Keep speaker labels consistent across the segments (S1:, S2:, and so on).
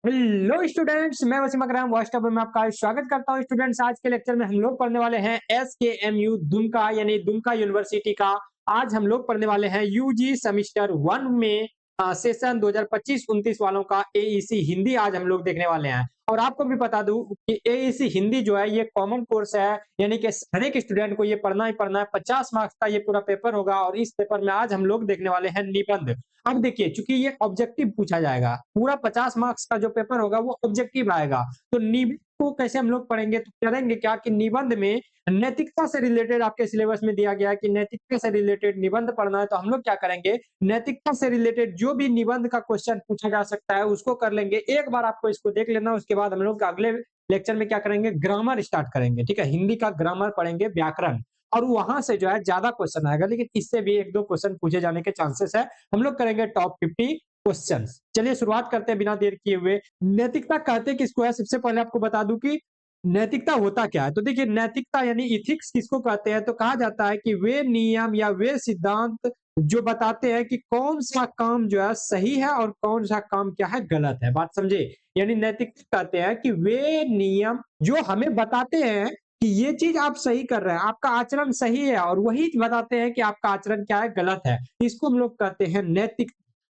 S1: Hello students, मैं वसीम अकरम WhatsApp में आपका स्वागत करता हूं। स्टूडेंट्स, आज के लेक्चर में हम लोग पढ़ने वाले हैं एसकेएमयू दुमका यानी दुमका यूनिवर्सिटी का। आज हम लोग पढ़ने वाले हैं यूजी सेमेस्टर 1 में सेशन 2025-29 वालों का एईसी हिंदी आज हम लोग देखने वाले हैं। और आपको भी बता दूं कि एईसी हिंदी जो है ये कॉमन कोर्स है, यानी कि हर एक स्टूडेंट को ये पढ़ना ही पढ़ना है। 50 मार्क्स का ये पूरा पेपर होगा और इस पेपर में आज हम लोग देखने वाले हैं निबंध। अब देखिए, चूंकि ये ऑब्जेक्टिव पूछा जाएगा, पूरा 50 मार्क्स का जो पेपर होगा वो ऑब्जेक्टिव आएगा, तो निबंध को कैसे हम लोग पढ़ेंगे? तो करेंगे क्या कि निबंध में नैतिकता से रिलेटेड आपके सिलेबस में दिया गया है कि नैतिकता से रिलेटेड निबंध पढ़ना है, तो हम लोग क्या करेंगे, नैतिकता से रिलेटेड जो भी निबंध का क्वेश्चन पूछा जा सकता है उसको कर लेंगे। एक बार आपको इसको देख लेना, उसके बाद हम लोग अगले लेक्चर में क्या करेंगे, ग्रामर स्टार्ट करेंगे। ठीक है, हिंदी का ग्रामर पढ़ेंगे, व्याकरण, और वहां से जो है ज्यादा क्वेश्चन आएगा, लेकिन इससे भी एक दो क्वेश्चन पूछे जाने के चांसेस है। हम लोग करेंगे टॉप 50 क्वेश्चंस। चलिए शुरुआत करते हैं बिना देर किए हुए। नैतिकता कहते किसको है? सबसे पहले आपको बता दूं कि नैतिकता होता क्या है। तो देखिए, नैतिकता यानी इथिक्स किसको कहते हैं? तो कहा जाता है कि वे नियम या वे सिद्धांत जो बताते हैं कि कौन सा काम जो है सही है और कौन सा काम क्या है, गलत है। बात समझे? यानी नैतिकता कहते हैं कि वे नियम जो हमें बताते हैं कि ये चीज आप सही कर रहे हैं, आपका आचरण सही है, और वही बताते हैं कि आपका आचरण क्या है, गलत है। इसको हम लोग कहते हैं नैतिक।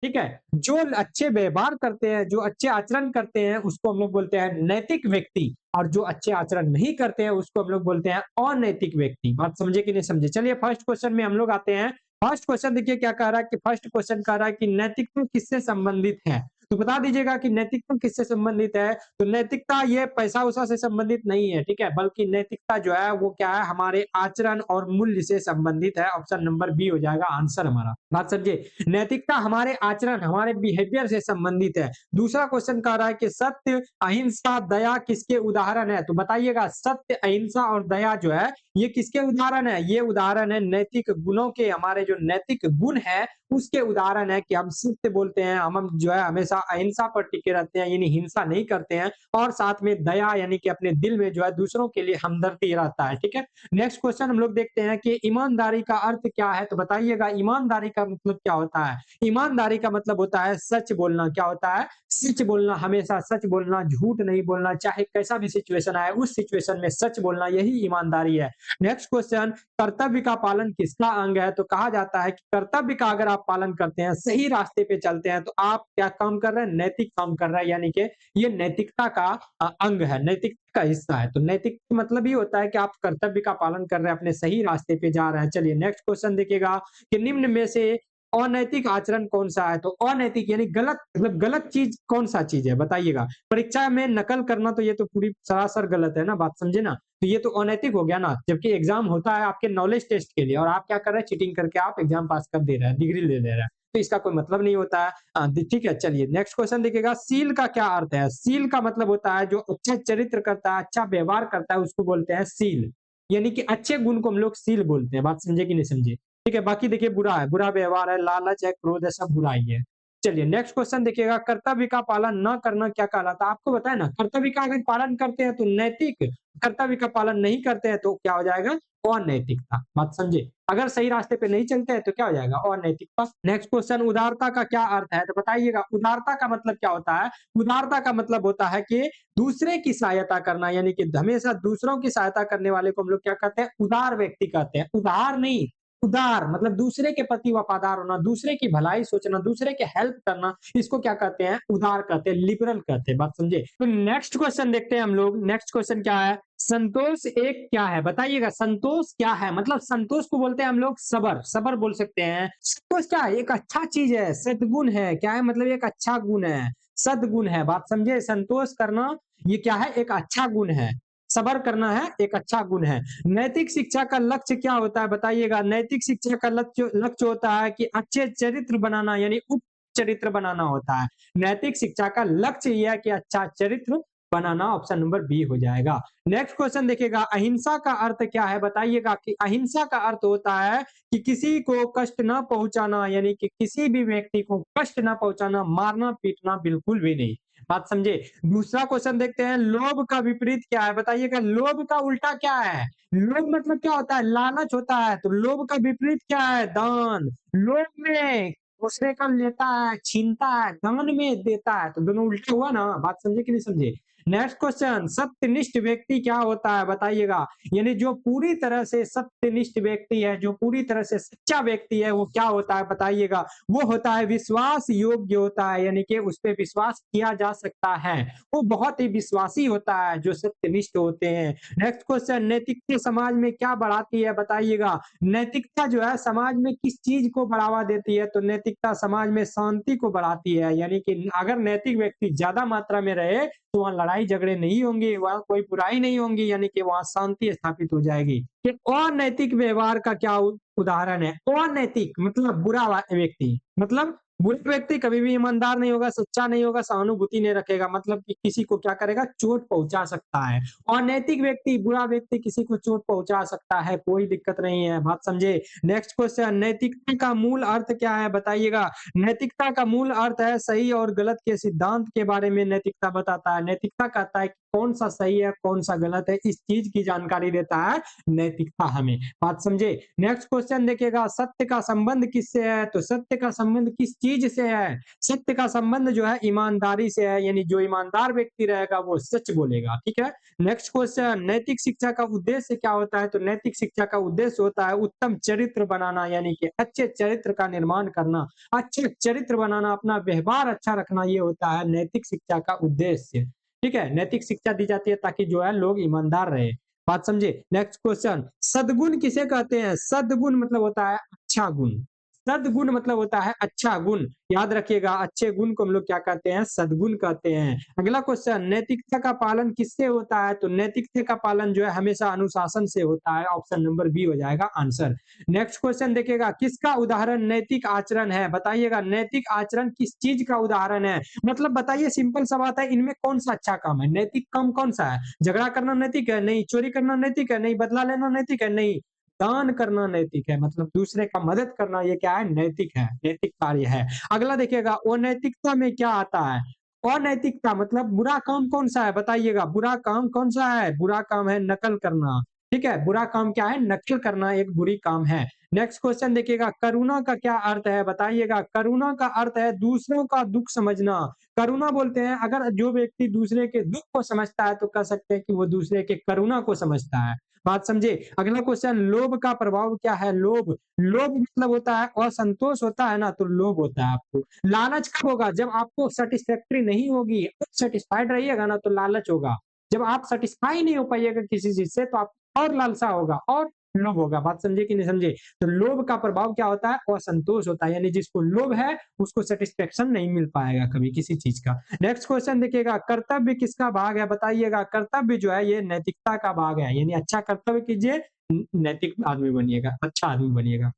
S1: ठीक है, जो अच्छे व्यवहार करते हैं, जो अच्छे आचरण करते हैं, उसको हम लोग बोलते हैं नैतिक व्यक्ति, और जो अच्छे आचरण नहीं करते हैं उसको हम लोग बोलते हैं अनैतिक व्यक्ति। बात समझे कि नहीं समझे? चलिए फर्स्ट क्वेश्चन में हम लोग आते हैं। फर्स्ट क्वेश्चन देखिए क्या कह रहा है कि फर्स्ट क्वेश्चन कह रहा है कि नैतिकता किससे संबंधित है। तो बता दीजिएगा कि नैतिकता किससे संबंधित है। तो नैतिकता ये पैसा उसा से संबंधित नहीं है, ठीक है, बल्कि नैतिकता जो है वो क्या है, हमारे आचरण और मूल्य से संबंधित है। ऑप्शन नंबर बी हो जाएगा आंसर हमारा। बात समझे? नैतिकता हमारे आचरण, हमारे बिहेवियर से संबंधित है। दूसरा क्वेश्चन कह रहा है कि सत्य, अहिंसा, दया किसके उदाहरण है। तो बताइएगा, सत्य, अहिंसा और दया जो है ये किसके उदाहरण है? ये उदाहरण है नैतिक गुणों के। हमारे जो नैतिक गुण है उसके उदाहरण है कि हम सत्य बोलते हैं, हम जो है हमेशा अहिंसा पर टिके रहते हैं, यानी हिंसा नहीं करते हैं, और साथ में दया यानी कि अपने दिल में जो है दूसरों के लिए हमदर्दी रहता है। ठीक है, नेक्स्ट क्वेश्चन हम लोग देखते हैं कि ईमानदारी का अर्थ क्या है। तो बताइएगा, ईमानदारी का मतलब क्या होता है? ईमानदारी का मतलब होता है सच बोलना। क्या होता है? सच बोलना, हमेशा सच बोलना, झूठ नहीं बोलना, चाहे कैसा भी सिचुएशन आए उस सिचुएशन में सच बोलना, यही ईमानदारी है। नेक्स्ट क्वेश्चन, कर्तव्य का पालन किसका अंग है। तो कहा जाता है कि कर्तव्य का अगर आप पालन करते हैं, सही रास्ते पे चलते हैं, तो आप क्या काम कर रहे हैं, नैतिक काम कर रहे हैं, यानी कि ये नैतिकता का अंग है, नैतिक का हिस्सा है। तो नैतिक मतलब ये होता है कि आप कर्तव्य का पालन कर रहे हैं, अपने सही रास्ते पे जा रहे हैं। चलिए नेक्स्ट क्वेश्चन देखिएगा कि निम्न में से अनैतिक आचरण कौन सा है। तो अनैतिक यानी गलत, मतलब गलत चीज कौन सा चीज है, बताइएगा। परीक्षा में नकल करना, तो ये तो पूरी सरासर गलत है ना, बात समझे ना। तो ये तो अनैतिक हो गया ना, जबकि एग्जाम होता है आपके नॉलेज टेस्ट के लिए, और आप क्या कर रहे हैं, चीटिंग करके आप एग्जाम पास कर दे रहे हैं, डिग्री ले ले रहे हैं। तो इसका कोई मतलब नहीं होता है। ठीक है, चलिए नेक्स्ट क्वेश्चन देखिएगा, सील का क्या अर्थ है। सील का मतलब होता है जो अच्छा चरित्र करता है, अच्छा व्यवहार करता है, उसको बोलते हैं सील, यानी कि अच्छे गुण को हम लोग सील बोलते हैं। बात समझे कि नहीं समझे? ठीक है, बाकी देखिए, बुरा है, बुरा व्यवहार है, लालच है, क्रोध है, सब बुराई है। चलिए नेक्स्ट क्वेश्चन देखिएगा, कर्तव्य का पालन न करना क्या कहलाता है। आपको बताया ना, कर्तव्य का अगर पालन करते हैं तो नैतिक, कर्तव्य का पालन नहीं करते हैं तो क्या हो जाएगा, अनैतिकता। बात समझे? अगर सही रास्ते पे नहीं चलते हैं तो क्या हो जाएगा, अनैतिकता। नेक्स्ट क्वेश्चन, उदारता का क्या अर्थ है। तो बताइएगा, उदारता का मतलब क्या होता है। उदारता का मतलब होता है कि दूसरे की सहायता करना, यानी कि हमेशा दूसरों की सहायता करने वाले को हम लोग क्या कहते हैं, उदार व्यक्ति कहते हैं। उदार नहीं, उदार मतलब दूसरे के प्रति वफादार होना, दूसरे की भलाई सोचना, दूसरे के हेल्प करना, इसको क्या कहते हैं, उदार कहते हैं, लिबरल कहते हैं। बात समझे? तो नेक्स्ट क्वेश्चन देखते हैं हम लोग। नेक्स्ट क्वेश्चन क्या है, संतोष एक क्या है। बताइएगा, संतोष क्या है। मतलब संतोष को बोलते हैं हम लोग सबर, सबर बोल सकते हैं। संतोष क्या है, एक अच्छा चीज है, सद्गुण है। क्या है मतलब, एक अच्छा गुण है, सद्गुण है। बात समझे? संतोष करना ये क्या है, एक अच्छा गुण है। सबर करना है, एक अच्छा गुण है। नैतिक शिक्षा का लक्ष्य क्या होता है, बताइएगा। नैतिक शिक्षा का लक्ष्य लक्ष्य होता है कि अच्छे चरित्र बनाना, यानी उप चरित्र बनाना होता है। नैतिक शिक्षा का लक्ष्य यह है कि अच्छा चरित्र बनाना। ऑप्शन नंबर बी हो जाएगा। नेक्स्ट क्वेश्चन देखिएगा, अहिंसा का अर्थ क्या है। बताइएगा कि अहिंसा का अर्थ होता है कि किसी को कष्ट न पहुंचाना, यानी कि किसी भी व्यक्ति को कष्ट न पहुंचाना, मारना पीटना बिल्कुल भी नहीं। बात समझे? दूसरा क्वेश्चन देखते हैं, लोभ का विपरीत क्या है। बताइएगा, लोभ का उल्टा क्या है। लोभ मतलब क्या होता है, लालच होता है। तो लोभ का विपरीत क्या है, दान। लोभ में दूसरे का लेता है, छीनता है, दान में देता है, तो दोनों उल्टा हुआ ना। बात समझे कि नहीं समझे? नेक्स्ट क्वेश्चन, सत्यनिष्ठ व्यक्ति क्या होता है बताइएगा? यानी जो पूरी तरह से सत्यनिष्ठ व्यक्ति है, जो पूरी तरह से सच्चा व्यक्ति है, वो क्या होता है बताइएगा? वो होता है विश्वास योग्य होता है, यानी कि उस पे विश्वास किया जा सकता है। वो बहुत ही विश्वासी होता है जो सत्यनिष्ठ होते हैं। नेक्स्ट क्वेश्चन, नैतिकता समाज में क्या बढ़ाती है बताइएगा? नैतिकता जो है समाज में किस चीज को बढ़ावा देती है? तो नैतिकता समाज में शांति को बढ़ाती है, यानी कि अगर नैतिक व्यक्ति ज्यादा मात्रा में रहे तो वहाँ लड़ाई झगड़े नहीं होंगे, वहाँ कोई बुराई नहीं होंगी, यानी कि वहाँ शांति स्थापित हो जाएगी। कि अनैतिक व्यवहार का क्या उदाहरण है? अनैतिक मतलब बुरा व्यक्ति, मतलब बुरा व्यक्ति कभी भी ईमानदार नहीं होगा, सच्चा नहीं होगा, सहानुभूति नहीं रखेगा, मतलब कि किसी को क्या करेगा, चोट पहुंचा सकता है। अनैतिक व्यक्ति, बुरा व्यक्ति किसी को चोट पहुंचा सकता है, कोई दिक्कत नहीं है। बात समझे? नेक्स्ट क्वेश्चन, नैतिकता का मूल अर्थ क्या है बताइएगा? नैतिकता का मूल अर्थ है सही और गलत के सिद्धांत के बारे में नैतिकता बताता है। नैतिकता कहता है कि कौन सा सही है, कौन सा गलत है, इस चीज की जानकारी देता है नैतिकता हमें। बात समझे? नेक्स्ट क्वेश्चन देखिएगा, सत्य का संबंध किससे है? तो सत्य का संबंध किस चीज से है? सत्य का संबंध जो है ईमानदारी से है, यानी जो ईमानदार व्यक्ति रहेगा वो सच बोलेगा। ठीक है। नेक्स्ट क्वेश्चन, नैतिक शिक्षा का उद्देश्य क्या होता है? तो नैतिक शिक्षा का उद्देश्य होता है उत्तम चरित्र बनाना, यानी कि अच्छे चरित्र का निर्माण करना, अच्छे चरित्र बनाना, अपना व्यवहार अच्छा रखना, ये होता है नैतिक शिक्षा का उद्देश्य। ठीक है, नैतिक शिक्षा दी जाती है ताकि जो है लोग ईमानदार रहे। बात समझे? नेक्स्ट क्वेश्चन, सद्गुण किसे कहते हैं? सद्गुण मतलब होता है अच्छा गुण। सद्गुण मतलब होता है अच्छा गुण। याद रखिएगा, अच्छे गुण को हम लोग क्या कहते हैं? सद्गुण कहते हैं। अगला क्वेश्चन, नैतिकता का पालन किससे होता है? तो नैतिकता का पालन जो है हमेशा अनुशासन से होता है। ऑप्शन नंबर बी हो जाएगा आंसर। नेक्स्ट क्वेश्चन देखिएगा, किसका उदाहरण नैतिक आचरण है? बताइएगा, नैतिक आचरण किस चीज का उदाहरण है? मतलब बताइए, सिंपल सा बात है, इनमें कौन सा अच्छा काम है? नैतिक काम कौन सा है? झगड़ा करना नैतिक है? नहीं। चोरी करना नैतिक है? नहीं। बदला लेना नैतिक है? नहीं। दान करना नैतिक है, मतलब दूसरे का मदद करना, ये क्या है? नैतिक है, नैतिक कार्य है। अगला देखिएगा, अनैतिकता में क्या आता है? अनैतिकता मतलब बुरा काम कौन सा है बताइएगा? बुरा काम कौन सा है? बुरा काम है नकल करना। ठीक है, बुरा काम क्या है? नकल करना एक बुरी काम है। नेक्स्ट क्वेश्चन देखिएगा, करुणा का क्या अर्थ है बताइएगा? करुणा का अर्थ है दूसरों का दुख समझना। करुणा बोलते हैं अगर जो व्यक्ति दूसरे के दुख को समझता है तो कह सकते हैं कि वो दूसरे के करुणा को समझता है। बात समझे? अगला क्वेश्चन, लोभ का प्रभाव क्या है? लोभ, लोभ मतलब होता है असंतोष होता है ना, तो लोभ होता है आपको। लालच कब होगा? जब आपको सेटिस्फैक्टरी नहीं होगी, सेटिस्फाइड रहिएगा ना तो लालच होगा। जब आप सेटिस्फाई नहीं हो पाइएगा किसी चीज से तो आप और लालसा होगा और लोभ होगा। बात समझे कि नहीं समझे? तो लोभ का प्रभाव क्या होता है? असंतोष होता है, यानी जिसको लोभ है उसको सेटिस्फेक्शन नहीं मिल पाएगा कभी किसी चीज का। नेक्स्ट क्वेश्चन देखिएगा, कर्तव्य किसका भाग है बताइएगा? कर्तव्य जो है ये नैतिकता का भाग है, यानी अच्छा कर्तव्य कीजिए, नैतिक आदमी बनिएगा, अच्छा आदमी बनिएगा।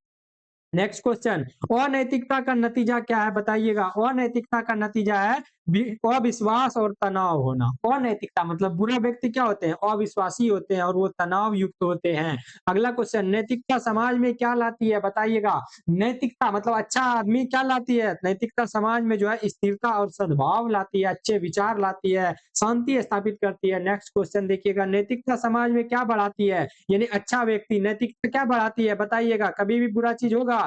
S1: नेक्स्ट क्वेश्चन, अनैतिकता का नतीजा क्या है बताइएगा? अनैतिकता का नतीजा है अविश्वास और तनाव होना। अनैतिकता मतलब बुरा व्यक्ति क्या होते हैं? अविश्वासी होते हैं और वो तनाव युक्त होते हैं। अगला क्वेश्चन, नैतिकता समाज में क्या लाती है बताइएगा? नैतिकता मतलब अच्छा आदमी क्या लाती है? नैतिकता समाज में जो है स्थिरता और सद्भाव लाती है, अच्छे विचार लाती है, शांति स्थापित करती है। नेक्स्ट क्वेश्चन देखिएगा, नैतिकता समाज में क्या बढ़ाती है? यानी अच्छा व्यक्ति, नैतिकता क्या बढ़ाती है बताइएगा? कभी भी बुरा चीज होगा?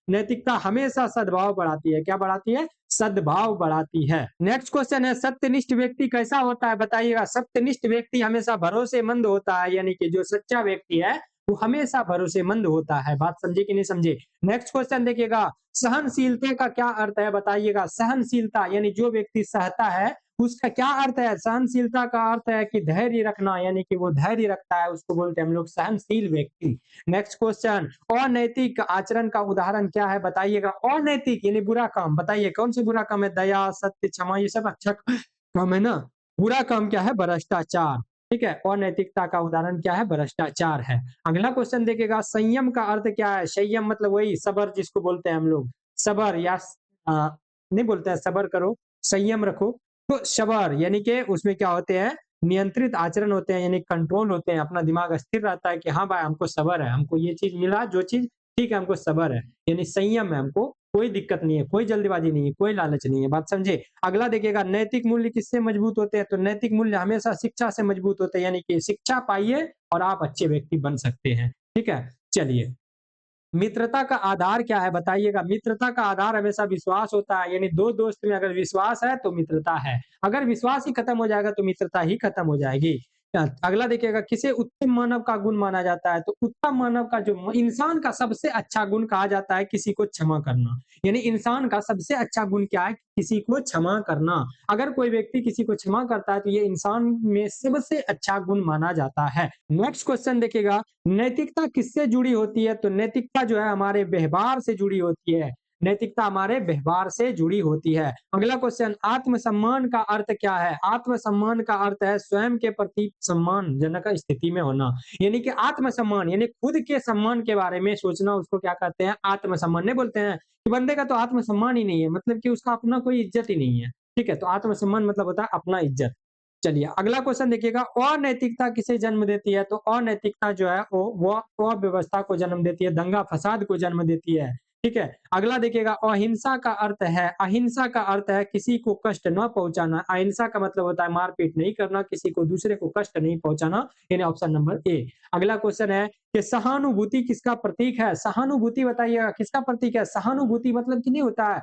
S1: नैतिकता हमेशा सद्भाव बढ़ाती है। क्या बढ़ाती है? सद्भाव बढ़ाती है। नेक्स्ट क्वेश्चन है, सत्यनिष्ठ व्यक्ति कैसा होता है बताइएगा? सत्यनिष्ठ व्यक्ति हमेशा भरोसेमंद होता है, यानी कि जो सच्चा व्यक्ति है वो हमेशा भरोसेमंद होता है। बात समझे कि नहीं समझे? नेक्स्ट क्वेश्चन देखिएगा, सहनशीलता का क्या अर्थ है बताइएगा? सहनशीलता यानी जो व्यक्ति सहता है उसका क्या अर्थ है? सहनशीलता का अर्थ है कि धैर्य रखना, यानी कि वो धैर्य रखता है, उसको बोलते हैं हम लोग सहनशील व्यक्ति। नेक्स्ट क्वेश्चन, अनैतिक आचरण का उदाहरण क्या है बताइएगा? अनैतिक यानी बुरा काम, बताइए कौन सा बुरा काम है? दया, सत्य, क्षमा, ये सब अच्छा काम है ना। बुरा काम क्या है? भ्रष्टाचार। ठीक है, अनैतिकता का उदाहरण क्या है? भ्रष्टाचार है। अगला क्वेश्चन देखिएगा, संयम का अर्थ क्या है? संयम मतलब वही सबर जिसको बोलते हैं हम लोग, सबर या नहीं बोलते हैं सबर करो, संयम रखो। तो सबर यानी कि उसमें क्या होते हैं? नियंत्रित आचरण होते हैं, यानी कंट्रोल होते हैं, अपना दिमाग स्थिर रहता है कि हाँ भाई हमको सबर है, हमको ये चीज मिला, जो चीज ठीक है हमको सबर है, यानी संयम है, हमको कोई दिक्कत नहीं है, कोई जल्दीबाजी नहीं है, कोई लालच नहीं है। बात समझे? अगला देखिएगा, नैतिक मूल्य किससे मजबूत होते हैं? तो नैतिक मूल्य हमेशा शिक्षा से मजबूत होते हैं, यानी कि शिक्षा पाइए और आप अच्छे व्यक्ति बन सकते हैं। ठीक है, चलिए। मित्रता का आधार क्या है बताइएगा? मित्रता का आधार हमेशा विश्वास होता है, यानी 2 दोस्त में अगर विश्वास है तो मित्रता है। अगर विश्वास ही खत्म हो जाएगा तो मित्रता ही खत्म हो जाएगी। अगला देखिएगा, किसे उत्तम मानव का गुण माना जाता है? तो उत्तम मानव का जो इंसान का सबसे अच्छा गुण कहा जाता है किसी को क्षमा करना। यानी इंसान का सबसे अच्छा गुण क्या है? किसी को क्षमा करना। अगर कोई व्यक्ति किसी को क्षमा करता है तो ये इंसान में सबसे अच्छा गुण माना जाता है। नेक्स्ट क्वेश्चन देखिएगा, नैतिकता किससे जुड़ी होती है? तो नैतिकता जो है हमारे व्यवहार से जुड़ी होती है। नैतिकता हमारे व्यवहार से जुड़ी होती है। अगला क्वेश्चन, आत्मसम्मान का अर्थ क्या है? आत्मसम्मान का अर्थ है स्वयं के प्रति सम्मानजनक स्थिति में होना। यानी कि आत्मसम्मान यानी खुद के सम्मान के बारे में सोचना, उसको क्या कहते हैं? आत्मसम्मान। नहीं बोलते हैं कि बंदे का तो आत्मसम्मान ही नहीं है, मतलब कि उसका अपना कोई इज्जत ही नहीं है। ठीक है? तो आत्मसम्मान मतलब होता है अपना इज्जत। चलिए अगला क्वेश्चन देखिएगा, अनैतिकता किसे जन्म देती है? तो अनैतिकता जो है वो अव्यवस्था को जन्म देती है, दंगा फसाद को जन्म देती है। ठीक है? अगला देखिएगा, अहिंसा का अर्थ है किसी को कष्ट न पहुंचाना। अहिंसा का मतलब होता है मारपीट नहीं करना, किसी को दूसरे को कष्ट नहीं पहुंचाना, यानी ऑप्शन नंबर ए। अगला क्वेश्चन है कि सहानुभूति किसका प्रतीक है? सहानुभूति बताइएगा किसका प्रतीक है? सहानुभूति मतलब कि नहीं होता है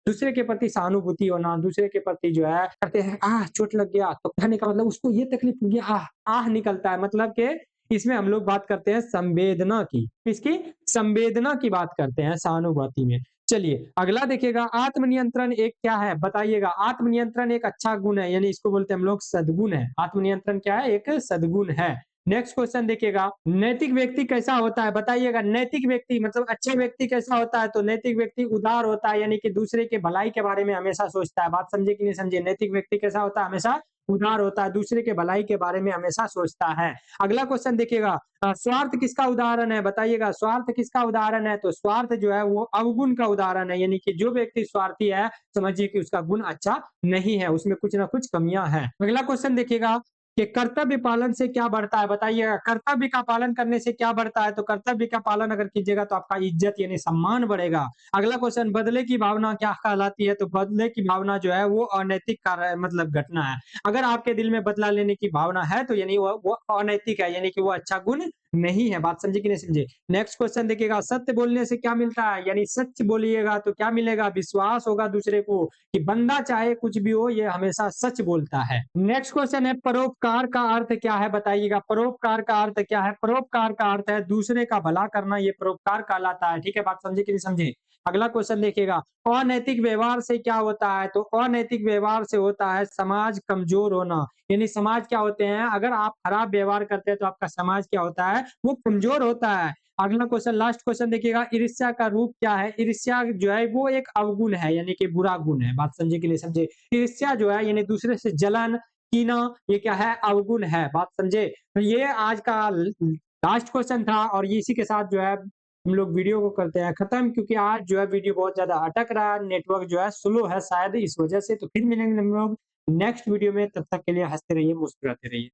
S1: दूसरे के प्रति सहानुभूति होना, दूसरे के प्रति जो है कहते हैं चोट लग गया, तो कहने का मतलब उसको ये तकलीफ हो गया, आह निकलता है, मतलब कि इसमें हम लोग बात करते हैं संवेदना की। किसकी? संवेदना की बात करते हैं सहानुभूति में। चलिए अगला देखिएगा, आत्मनियंत्रण एक क्या है? बताइएगा। आत्मनियंत्रण एक अच्छा गुण है, यानी इसको बोलते हैं हम लोग सद्गुण है। आत्मनियंत्रण क्या है? एक सद्गुण है। नेक्स्ट क्वेश्चन देखिएगा, नैतिक व्यक्ति कैसा होता है? बताइएगा। नैतिक व्यक्ति मतलब अच्छा व्यक्ति कैसा होता है? तो नैतिक व्यक्ति उदार होता है, यानी कि दूसरे के भलाई के बारे में हमेशा सोचता है। बात समझे कि नहीं समझे? नैतिक व्यक्ति कैसा होता है? हमेशा उदार होता है, दूसरे के भलाई के बारे में हमेशा सोचता है। अगला क्वेश्चन देखिएगा, स्वार्थ किसका उदाहरण है? बताइएगा। स्वार्थ किसका उदाहरण है? तो स्वार्थ जो है वो अवगुण का उदाहरण है, यानी कि जो व्यक्ति स्वार्थी है समझिए कि उसका गुण अच्छा नहीं है, उसमें कुछ ना कुछ कमियां हैं। अगला क्वेश्चन देखिएगा कि कर्तव्य पालन से क्या बढ़ता है? बताइएगा। कर्तव्य का पालन करने से क्या बढ़ता है? तो कर्तव्य का पालन अगर कीजिएगा तो आपका इज्जत यानी सम्मान बढ़ेगा। अगला क्वेश्चन, बदले की भावना क्या कहलाती है? तो बदले की भावना जो है वो अनैतिक कार्य मतलब घटना है। अगर आपके दिल में बदला लेने की भावना है तो यानी वो अनैतिक है, यानी कि वो अच्छा गुण नहीं है। बात समझे कि नहीं समझे? नेक्स्ट क्वेश्चन देखिएगा, सत्य बोलने से क्या मिलता है? यानी सच बोलिएगा तो क्या मिलेगा? विश्वास होगा दूसरे को कि बंदा चाहे कुछ भी हो ये हमेशा सच बोलता है। नेक्स्ट क्वेश्चन है, परोपकार का अर्थ क्या है? बताइएगा। परोपकार का अर्थ क्या है? परोपकार का अर्थ है दूसरे का भला करना, ये परोपकार कहलाता है। ठीक है? बात समझे कि नहीं समझे? अगला क्वेश्चन देखिएगा, अनैतिक व्यवहार से क्या होता है? तो अनैतिक व्यवहार से होता है समाज कमजोर होना। यानी समाज क्या होते हैं? अगर आप खराब व्यवहार करते हैं तो आपका समाज क्या होता है? वो कमजोर होता है। अगला क्वेश्चन, लास्ट क्वेश्चन देखिएगा, ईर्ष्या का रूप क्या है? ईर्ष्या जो है वो एक अवगुण है, यानी कि बुरा गुण है। बात समझे कि नहीं समझे? ईर्ष्या जो है यानी दूसरे से जलन, कीना, ये क्या है? अवगुण है। बात समझे? तो ये आज का लास्ट क्वेश्चन था और इसी के साथ जो है हम लोग वीडियो को करते हैं खत्म, क्योंकि आज जो है वीडियो बहुत ज्यादा अटक रहा है, नेटवर्क जो है स्लो है शायद इस वजह से। तो फिर मिलेंगे हम लोग नेक्स्ट वीडियो में, तब तक के लिए हंसते रहिए, मुस्कुराते रहिए।